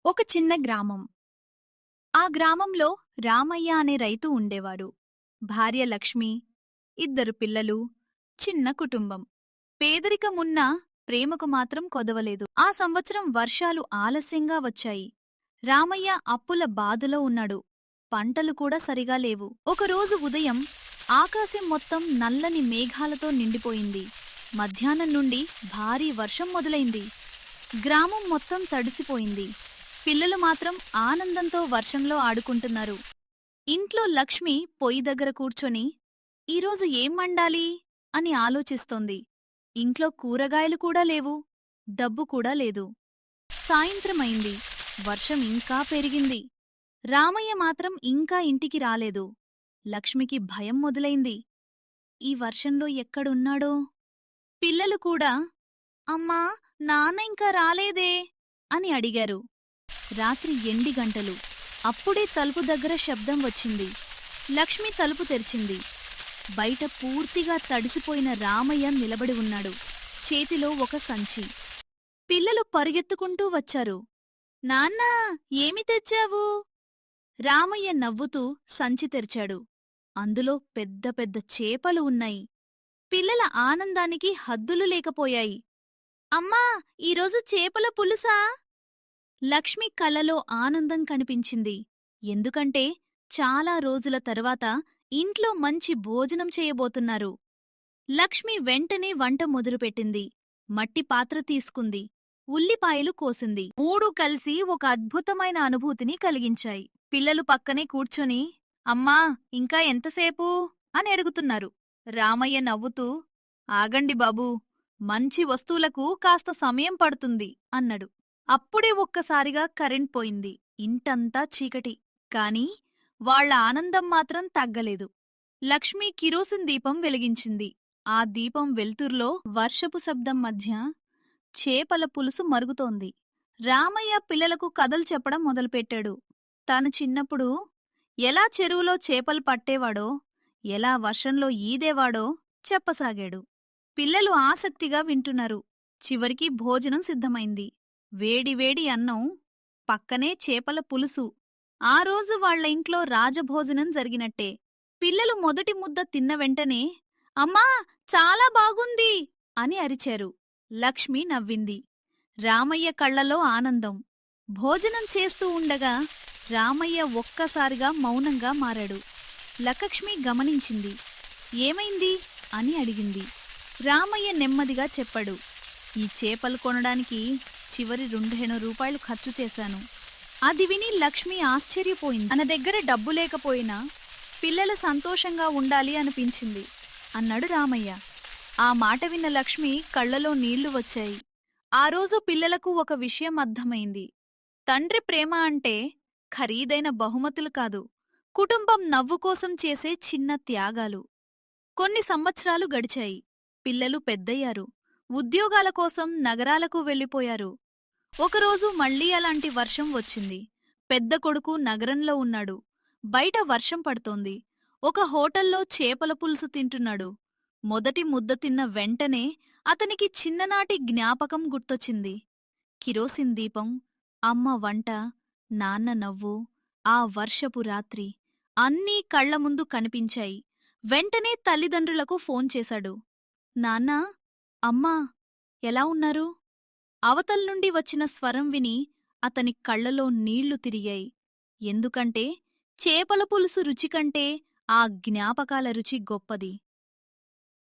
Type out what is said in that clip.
ఒక చిన్న గ్రామం. ఆ గ్రామంలో రామయ్య అనే రైతు ఉండేవాడు. భార్య లక్ష్మి, ఇద్దరు పిల్లలు, చిన్న కుటుంబం. పేదరికమున్నా ప్రేమకు మాత్రం కొదవలేదు. ఆ సంవత్సరం వర్షాలు ఆలస్యంగా వచ్చాయి. రామయ్య అప్పుల బాధలో ఉన్నాడు. పంటలు కూడా సరిగా లేవు. ఒకరోజు ఉదయం ఆకాశం మొత్తం నల్లని మేఘాలతో నిండిపోయింది. మధ్యాహ్నం నుండి భారీ వర్షం మొదలైంది. గ్రామం మొత్తం తడిసిపోయింది. పిల్లలు మాత్రం ఆనందంతో వర్షంలో ఆడుకుంటున్నారు. ఇంట్లో లక్ష్మి పొయ్యి దగ్గర కూర్చొని ఈరోజు ఏం వండాలి అని ఆలోచిస్తోంది. ఇంట్లో కూరగాయలు కూడా లేవు, డబ్బు కూడా లేదు. సాయంత్రమైంది. వర్షం ఇంకా పెరిగింది. రామయ్య మాత్రం ఇంకా ఇంటికి రాలేదు. లక్ష్మికి భయం మొదలైంది. ఈ వర్షంలో ఎక్కడున్నాడో? పిల్లలు కూడా అమ్మా, నాన్న ఇంకా రాలేదే అని అడిగారు. రాత్రి 8 గంటలు. అప్పుడే తలుపు దగ్గర శబ్దం వచ్చింది. లక్ష్మి తలుపు తెరిచింది. బయట పూర్తిగా తడిసిపోయిన రామయ్య నిలబడి ఉన్నాడు. చేతిలో ఒక సంచి. పిల్లలు పరుగెత్తుకుంటూ వచ్చారు. నాన్నా, ఏమి తెచ్చావు? రామయ్య నవ్వుతూ సంచి తెరిచాడు. అందులో పెద్ద పెద్ద చేపలు ఉన్నాయి. పిల్లల ఆనందానికి హద్దులు లేకపోయాయి. అమ్మా, ఈరోజు చేపల పులుసా? లక్ష్మి కళ్ళలో ఆనందం కనిపించింది. ఎందుకంటే చాలా రోజుల తర్వాత ఇంట్లో మంచి భోజనం చేయబోతున్నారు. లక్ష్మి వెంటనే వంట మొదలుపెట్టింది. మట్టి పాత్ర తీసుకుంది. ఉల్లిపాయలు కోసింది. మూడూ కలిసి ఒక అద్భుతమైన అనుభూతిని కలిగించాయి. పిల్లలు పక్కనే కూర్చొని అమ్మా, ఇంకా ఎంతసేపు అని అడుగుతున్నారు. రామయ్య నవ్వుతూ ఆగండి బాబూ, మంచి వస్తువులకు కాస్త సమయం పడుతుంది అన్నాడు. అప్పుడే ఒక్కసారిగా కరెంట్ పోయింది. ఇంటంతా చీకటి. కాని వాళ్ల ఆనందం మాత్రం తగ్గలేదు. లక్ష్మి కిరోసిన్ దీపం వెలిగించింది. ఆ దీపం వెల్తుర్లో వర్షపు శబ్దం మధ్య చేపల పులుసు మరుగుతోంది. రామయ్య పిల్లలకు కథలు చెప్పడం మొదలుపెట్టాడు. తాను చిన్నప్పుడు ఎలా చెరువులో చేపలు పట్టేవాడో, ఎలా వర్షంలో ఈదేవాడో చెప్పసాగాడు. పిల్లలు ఆసక్తిగా వింటున్నారు. చివరికి భోజనం సిద్ధమైంది. వేడివేడి అన్నం, పక్కనే చేపల పులుసు. ఆ రోజు వాళ్ల ఇంట్లో రాజభోజనం జరిగినట్టే. పిల్లలు మొదటి ముద్ద తిన్న వెంటనే అమ్మా, చాలా బాగుంది అని అరిచారు. లక్ష్మి నవ్వింది. రామయ్య కళ్లలో ఆనందం. భోజనం చేస్తూ ఉండగా రామయ్య ఒక్కసారిగా మౌనంగా మారాడు. లక్ష్మి గమనించింది. ఏమైంది అని అడిగింది. రామయ్య నెమ్మదిగా చెప్పాడు. ఈ చేపలు కొనడానికి చివరి 200 రూపాయలు ఖర్చు చేశాను. అది విని లక్ష్మి ఆశ్చర్యపోయింది. తన దగ్గర డబ్బు లేకపోయినా పిల్లలు సంతోషంగా ఉండాలి అనిపించింది అన్నాడు రామయ్య. ఆ మాట విన్న లక్ష్మి కళ్లలో నీళ్లు వచ్చాయి. ఆ రోజు పిల్లలకు ఒక విషయం అర్థమైంది. తండ్రి ప్రేమ అంటే ఖరీదైన బహుమతులు కాదు, కుటుంబం నవ్వు కోసం చేసే చిన్న త్యాగాలు. కొన్ని సంవత్సరాలు గడిచాయి. పిల్లలు పెద్దయ్యారు. ఉద్యోగాల కోసం నగరాలకు వెళ్ళిపోయారు. ఒకరోజు మళ్లీ అలాంటి వర్షం వచ్చింది. పెద్ద కొడుకు నగరంలో ఉన్నాడు. బయట వర్షం పడుతోంది. ఒక హోటల్లో చేపల పులుసు తింటున్నాడు. మొదటి ముద్ద తిన్న వెంటనే అతనికి చిన్ననాటి జ్ఞాపకం గుర్తొచ్చింది. కిరోసిన్ దీపం, అమ్మ వంట, నాన్న నవ్వు, ఆ వర్షపు రాత్రి అన్నీ కళ్ల ముందు కనిపించాయి. వెంటనే తల్లిదండ్రులకు ఫోన్ చేశాడు. నాన్నా, అమ్మా, ఎలా ఉన్నారు? అవతల్నుండి వచ్చిన స్వరం విని అతని కళ్లలో నీళ్లు తిరిగాయి. ఎందుకంటే చేపల పులుసు రుచికంటే ఆ జ్ఞాపకాల రుచి గొప్పది.